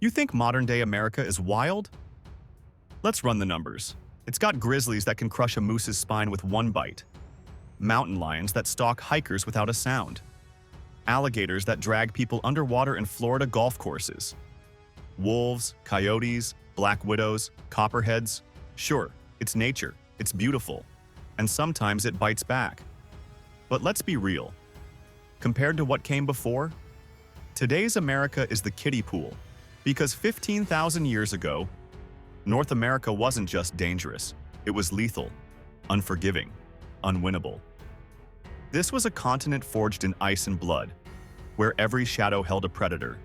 You think modern-day America is wild? Let's run the numbers. It's got grizzlies that can crush a moose's spine with one bite, mountain lions that stalk hikers without a sound, alligators that drag people underwater in Florida golf courses, wolves, coyotes, black widows, copperheads. Sure, it's nature, it's beautiful, and sometimes it bites back. But let's be real. Compared to what came before, today's America is the kiddie pool, because 15,000 years ago, North America wasn't just dangerous, it was lethal, unforgiving, unwinnable. This was a continent forged in ice and blood, where every shadow held a predator,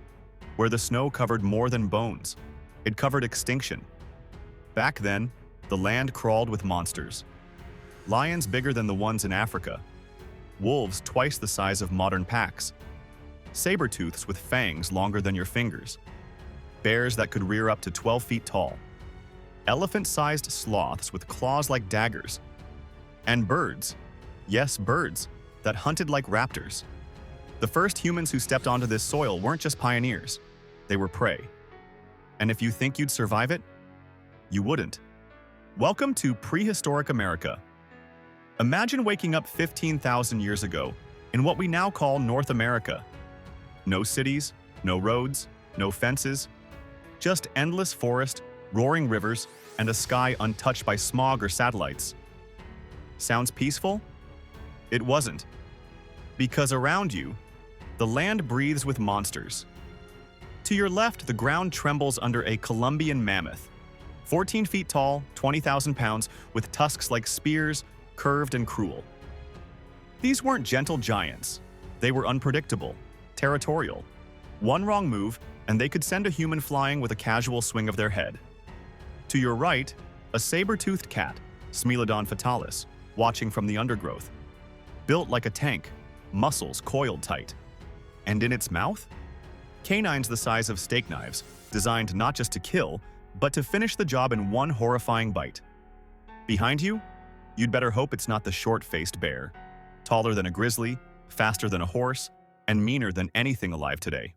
where the snow covered more than bones, it covered extinction. Back then, the land crawled with monsters. Lions bigger than the ones in Africa, wolves twice the size of modern packs, saber-tooths with fangs longer than your fingers, bears that could rear up to 12 feet tall, elephant-sized sloths with claws like daggers, and birds, yes, birds, that hunted like raptors. The first humans who stepped onto this soil weren't just pioneers, they were prey. And if you think you'd survive it, you wouldn't. Welcome to Prehistoric America. Imagine waking up 15,000 years ago in what we now call North America. No cities, no roads, no fences, just endless forest, roaring rivers, and a sky untouched by smog or satellites. Sounds peaceful? It wasn't. Because around you, the land breathes with monsters. To your left, the ground trembles under a Columbian mammoth, 14 feet tall, 20,000 pounds, with tusks like spears, curved and cruel. These weren't gentle giants. They were unpredictable, territorial. One wrong move, and they could send a human flying with a casual swing of their head. To your right, a saber-toothed cat, Smilodon fatalis, watching from the undergrowth. Built like a tank, muscles coiled tight. And in its mouth? Canines the size of steak knives, designed not just to kill, but to finish the job in one horrifying bite. Behind you? You'd better hope it's not the short-faced bear, taller than a grizzly, faster than a horse, and meaner than anything alive today.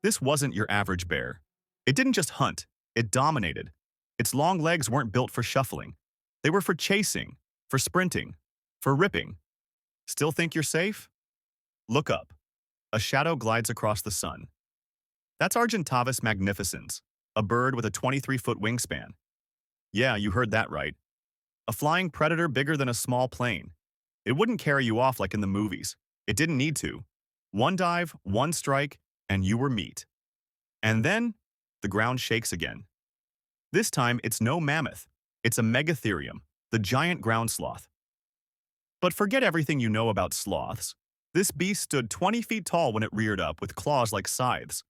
This wasn't your average bear. It didn't just hunt, it dominated. Its long legs weren't built for shuffling. They were for chasing, for sprinting, for ripping. Still think you're safe? Look up. A shadow glides across the sun. That's Argentavis magnificens, a bird with a 23-foot wingspan. Yeah, you heard that right. A flying predator bigger than a small plane. It wouldn't carry you off like in the movies. It didn't need to. One dive, one strike, and you were meat. And then, the ground shakes again. This time, it's no mammoth. It's a megatherium, the giant ground sloth. But forget everything you know about sloths. This beast stood 20 feet tall when it reared up with claws like scythes.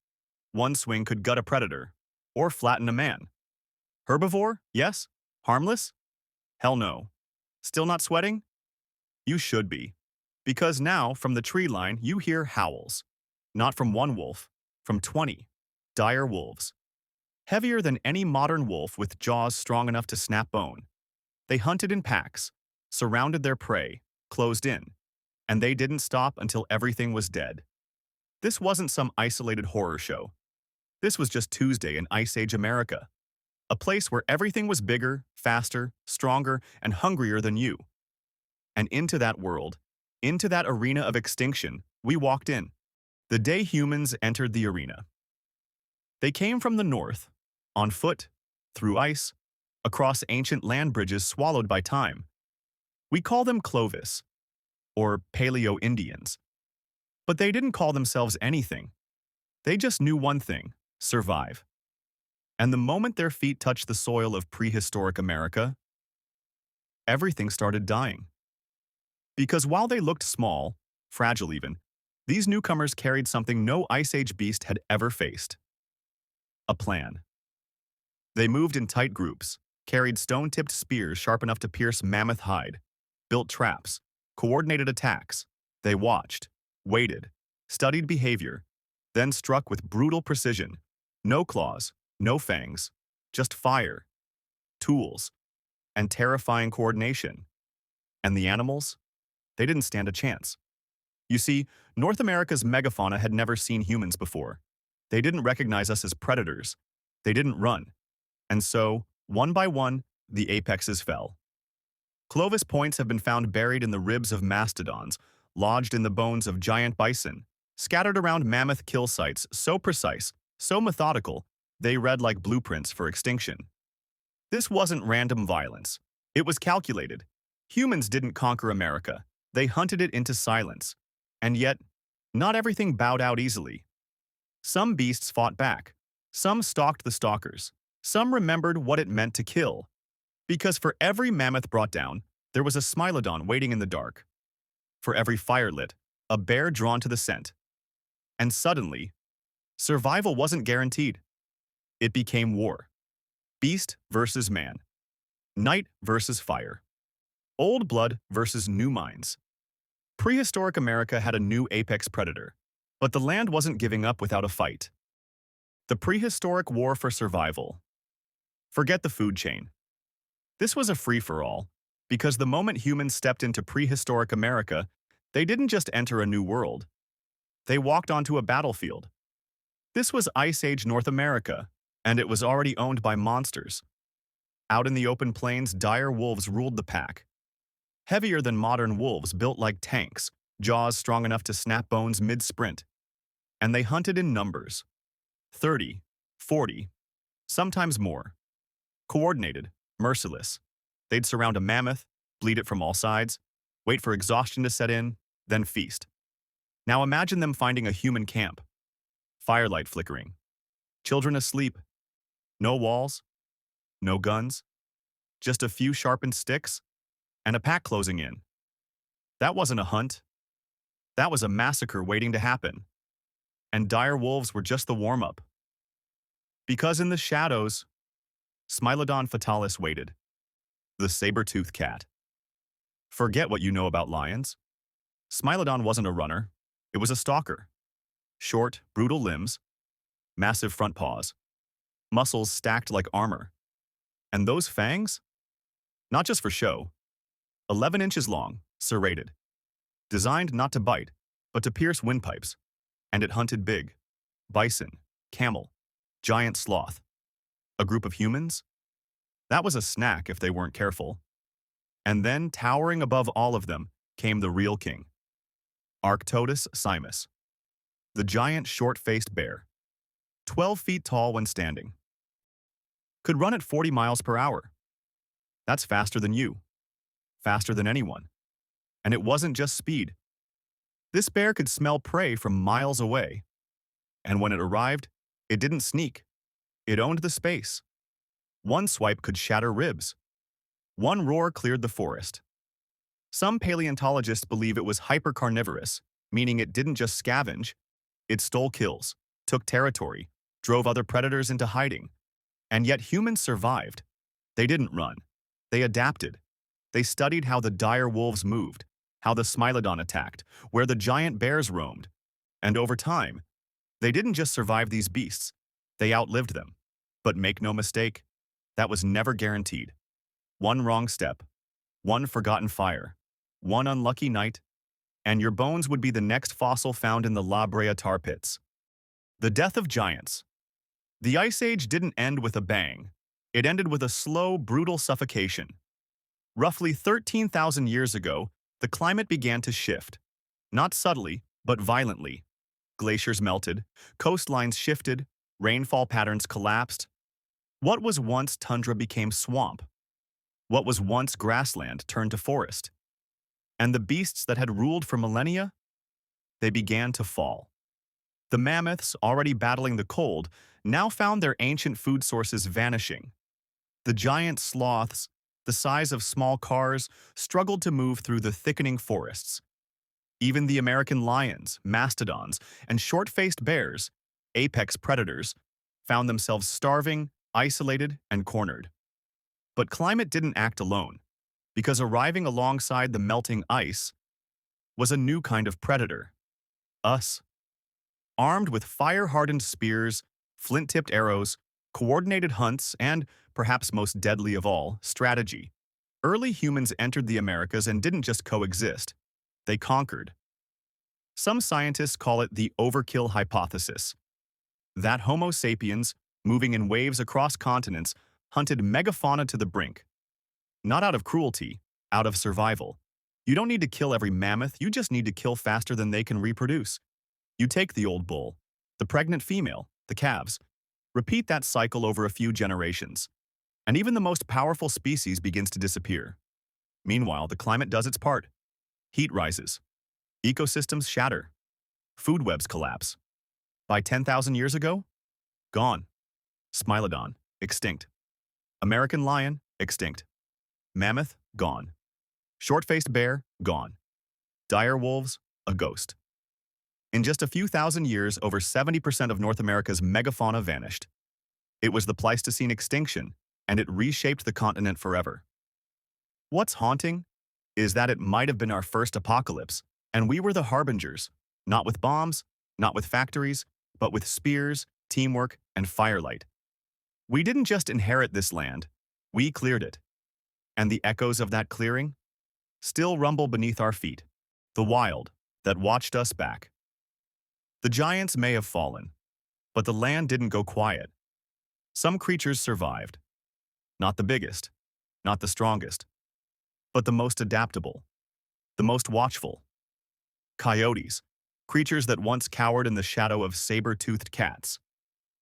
One swing could gut a predator, or flatten a man. Herbivore? Yes. Harmless? Hell no. Still not sweating? You should be. Because now, from the tree line, you hear howls. Not from one wolf, from 20. Dire wolves. Heavier than any modern wolf with jaws strong enough to snap bone. They hunted in packs, surrounded their prey, closed in, and they didn't stop until everything was dead. This wasn't some isolated horror show. This was just Tuesday in Ice Age America, a place where everything was bigger, faster, stronger, and hungrier than you. And into that world, into that arena of extinction, we walked in. The day humans entered the arena. They came from the north, on foot, through ice, across ancient land bridges swallowed by time. We call them Clovis, or Paleo-Indians. But they didn't call themselves anything. They just knew one thing: survive. And the moment their feet touched the soil of prehistoric America, everything started dying. Because while they looked small, fragile even, these newcomers carried something no Ice Age beast had ever faced: a plan. They moved in tight groups, carried stone-tipped spears sharp enough to pierce mammoth hide, built traps, coordinated attacks. They watched, waited, studied behavior, then struck with brutal precision. No claws, no fangs, just fire, tools, and terrifying coordination. And the animals? They didn't stand a chance. You see, North America's megafauna had never seen humans before. They didn't recognize us as predators. They didn't run. And so, one by one, the apexes fell. Clovis points have been found buried in the ribs of mastodons, lodged in the bones of giant bison, scattered around mammoth kill sites so precise, so methodical, they read like blueprints for extinction. This wasn't random violence. It was calculated. Humans didn't conquer America. They hunted it into silence. And yet, not everything bowed out easily. Some beasts fought back. Some stalked the stalkers. Some remembered what it meant to kill. Because for every mammoth brought down, there was a smilodon waiting in the dark. For every fire lit, a bear drawn to the scent. And suddenly, survival wasn't guaranteed. It became war. Beast versus man. Night versus fire. Old blood versus new minds. Prehistoric America had a new apex predator, but the land wasn't giving up without a fight. The Prehistoric War for Survival. Forget the food chain. This was a free-for-all, because the moment humans stepped into prehistoric America, they didn't just enter a new world. They walked onto a battlefield. This was Ice Age North America, and it was already owned by monsters. Out in the open plains, dire wolves ruled the pack. Heavier than modern wolves, built like tanks, jaws strong enough to snap bones mid-sprint. And they hunted in numbers. 30, 40, sometimes more. Coordinated, merciless. They'd surround a mammoth, bleed it from all sides, wait for exhaustion to set in, then feast. Now imagine them finding a human camp. Firelight flickering. Children asleep. No walls. No guns. Just a few sharpened sticks and a pack closing in. That wasn't a hunt. That was a massacre waiting to happen. And dire wolves were just the warm-up. Because in the shadows, Smilodon fatalis waited. The saber-toothed cat. Forget what you know about lions. Smilodon wasn't a runner. It was a stalker. Short, brutal limbs, massive front paws, muscles stacked like armor. And those fangs? Not just for show. 11 inches long, serrated. Designed not to bite, but to pierce windpipes. And it hunted big. Bison, camel, giant sloth. A group of humans? That was a snack if they weren't careful. And then, towering above all of them, came the real king. Arctodus simus. The giant short-faced bear. 12 feet tall when standing. Could run at 40 miles per hour. That's faster than you. Faster than anyone. And it wasn't just speed. This bear could smell prey from miles away. And when it arrived, it didn't sneak. It owned the space. One swipe could shatter ribs. One roar cleared the forest. Some paleontologists believe it was hypercarnivorous, meaning it didn't just scavenge. It stole kills, took territory, drove other predators into hiding. And yet humans survived. They didn't run. They adapted. They studied how the dire wolves moved, how the Smilodon attacked, where the giant bears roamed. And over time, they didn't just survive these beasts. They outlived them. But make no mistake, that was never guaranteed. One wrong step, one forgotten fire, one unlucky night, and your bones would be the next fossil found in the La Brea tar pits. The death of giants. The Ice Age didn't end with a bang. It ended with a slow, brutal suffocation. Roughly 13,000 years ago, the climate began to shift. Not subtly, but violently. Glaciers melted, coastlines shifted, rainfall patterns collapsed. What was once tundra became swamp. What was once grassland turned to forest. And the beasts that had ruled for millennia? They began to fall. The mammoths, already battling the cold, now found their ancient food sources vanishing. The giant sloths, the size of small cars, struggled to move through the thickening forests. Even the American lions, mastodons, and short-faced bears, apex predators, found themselves starving, isolated, and cornered. But climate didn't act alone, because arriving alongside the melting ice was a new kind of predator. Us. Armed with fire-hardened spears, flint-tipped arrows, coordinated hunts, and, perhaps most deadly of all, strategy. Early humans entered the Americas and didn't just coexist. They conquered. Some scientists call it the overkill hypothesis. That Homo sapiens, moving in waves across continents, hunted megafauna to the brink. Not out of cruelty, out of survival. You don't need to kill every mammoth, you just need to kill faster than they can reproduce. You take the old bull, the pregnant female, the calves. Repeat that cycle over a few generations, and even the most powerful species begins to disappear. Meanwhile, the climate does its part. Heat rises. Ecosystems shatter. Food webs collapse. By 10,000 years ago? Gone. Smilodon, extinct. American lion, extinct. Mammoth, gone. Short-faced bear, gone. Dire wolves, a ghost. In just a few thousand years, over 70% of North America's megafauna vanished. It was the Pleistocene extinction, and it reshaped the continent forever. What's haunting is that it might have been our first apocalypse, and we were the harbingers, not with bombs, not with factories, but with spears, teamwork, and firelight. We didn't just inherit this land, we cleared it. And the echoes of that clearing still rumble beneath our feet, the wild that watched us back. The giants may have fallen, but the land didn't go quiet. Some creatures survived. Not the biggest, not the strongest, but the most adaptable, the most watchful. Coyotes, creatures that once cowered in the shadow of saber-toothed cats,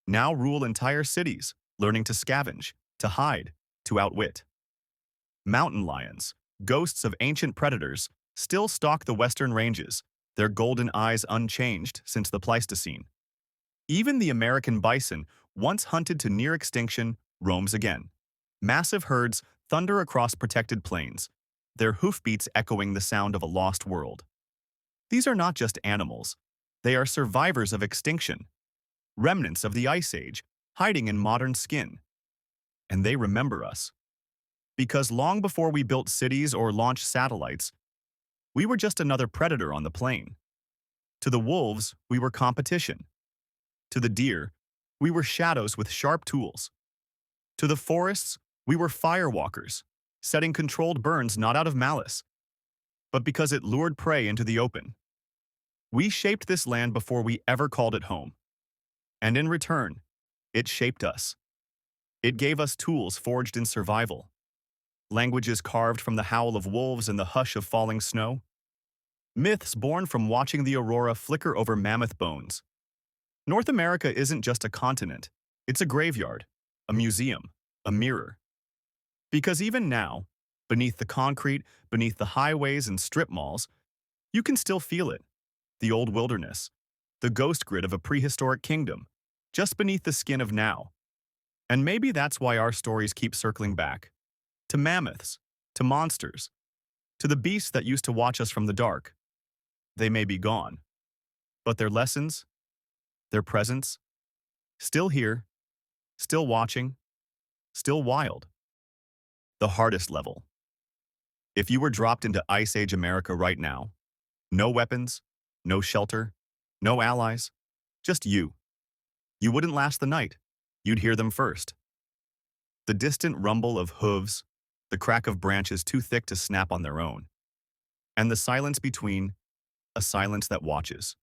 now rule entire cities, learning to scavenge, to hide, to outwit. Mountain lions, ghosts of ancient predators, still stalk the western ranges, their golden eyes unchanged since the Pleistocene. Even the American bison, once hunted to near extinction, roams again. Massive herds thunder across protected plains, their hoofbeats echoing the sound of a lost world. These are not just animals. They are survivors of extinction, remnants of the Ice Age, hiding in modern skin. And they remember us. Because long before we built cities or launched satellites, we were just another predator on the plain. To the wolves, we were competition. To the deer, we were shadows with sharp tools. To the forests, we were firewalkers, setting controlled burns not out of malice, but because it lured prey into the open. We shaped this land before we ever called it home. And in return, it shaped us. It gave us tools forged in survival, languages carved from the howl of wolves and the hush of falling snow, myths born from watching the aurora flicker over mammoth bones. North America isn't just a continent, it's a graveyard, a museum, a mirror. Because even now, beneath the concrete, beneath the highways and strip malls, you can still feel it. The old wilderness, the ghost grid of a prehistoric kingdom, just beneath the skin of now. And maybe that's why our stories keep circling back. To mammoths, to monsters, to the beasts that used to watch us from the dark. They may be gone, but their lessons, their presence, still here, still watching, still wild. The hardest level. If you were dropped into Ice Age America right now, no weapons, no shelter, no allies, just you. You wouldn't last the night. You'd hear them first. The distant rumble of hooves, the crack of branches too thick to snap on their own, and the silence between, a silence that watches.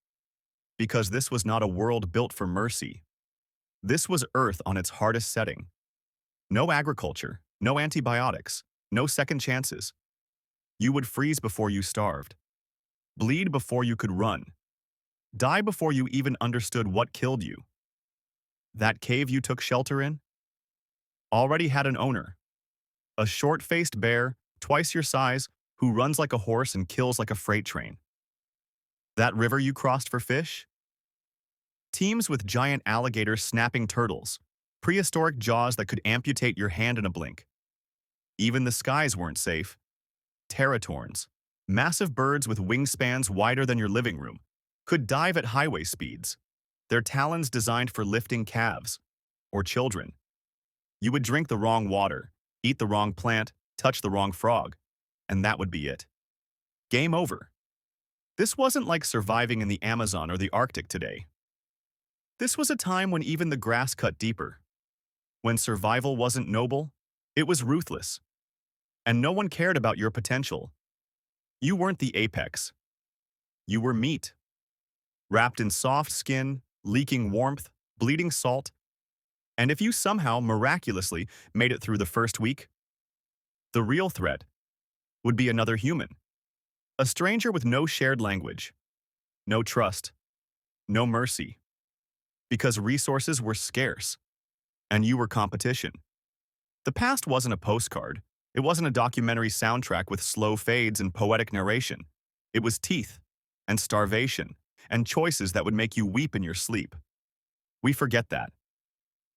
Because this was not a world built for mercy. This was Earth on its hardest setting. No agriculture, no antibiotics, no second chances. You would freeze before you starved, bleed before you could run, die before you even understood what killed you. That cave you took shelter in already had an owner, a short-faced bear, twice your size, who runs like a horse and kills like a freight train. That river you crossed for fish? Teams with giant alligators snapping turtles, prehistoric jaws that could amputate your hand in a blink. Even the skies weren't safe. Teratorns, massive birds with wingspans wider than your living room, could dive at highway speeds, their talons designed for lifting calves or children. You would drink the wrong water, eat the wrong plant, touch the wrong frog, and that would be it. Game over. This wasn't like surviving in the Amazon or the Arctic today. This was a time when even the grass cut deeper. When survival wasn't noble, it was ruthless. And no one cared about your potential. You weren't the apex. You were meat. Wrapped in soft skin, leaking warmth, bleeding salt, and if you somehow miraculously made it through the first week, the real threat would be another human, a stranger with no shared language, no trust, no mercy, because resources were scarce and you were competition. The past wasn't a postcard. It wasn't a documentary soundtrack with slow fades and poetic narration. It was teeth and starvation and choices that would make you weep in your sleep. We forget that.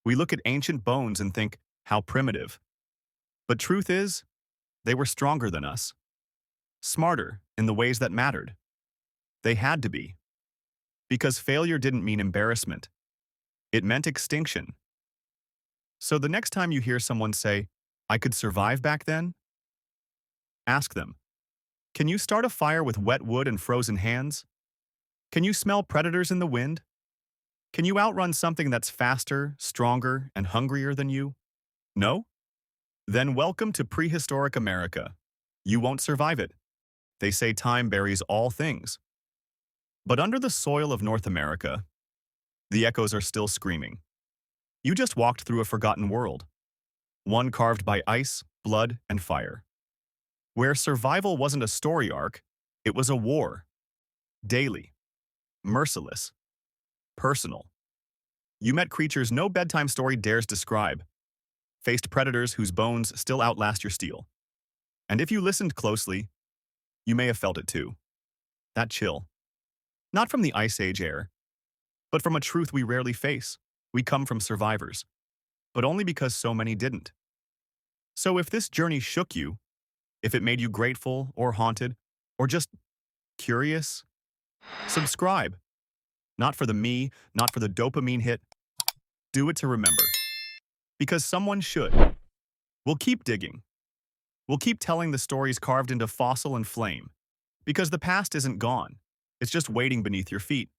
We look at ancient bones and think, how primitive. But truth is, they were stronger than us, smarter in the ways that mattered. They had to be, because failure didn't mean embarrassment. It meant extinction. So the next time you hear someone say, I could survive back then, ask them, can you start a fire with wet wood and frozen hands? Can you smell predators in the wind? Can you outrun something that's faster, stronger, and hungrier than you? No? Then welcome to prehistoric America. You won't survive it. They say time buries all things. But under the soil of North America, the echoes are still screaming. You just walked through a forgotten world, one carved by ice, blood, and fire, where survival wasn't a story arc, it was a war. Daily, merciless, personal. You met creatures no bedtime story dares describe, faced predators whose bones still outlast your steel. And if you listened closely, you may have felt it too. That chill. Not from the Ice Age air, but from a truth we rarely face. We come from survivors, but only because so many didn't. So if this journey shook you, if it made you grateful or haunted, or just curious, subscribe. Not for the me, not for the dopamine hit. Do it to remember. Because someone should. We'll keep digging. We'll keep telling the stories carved into fossil and flame. Because the past isn't gone. It's just waiting beneath your feet.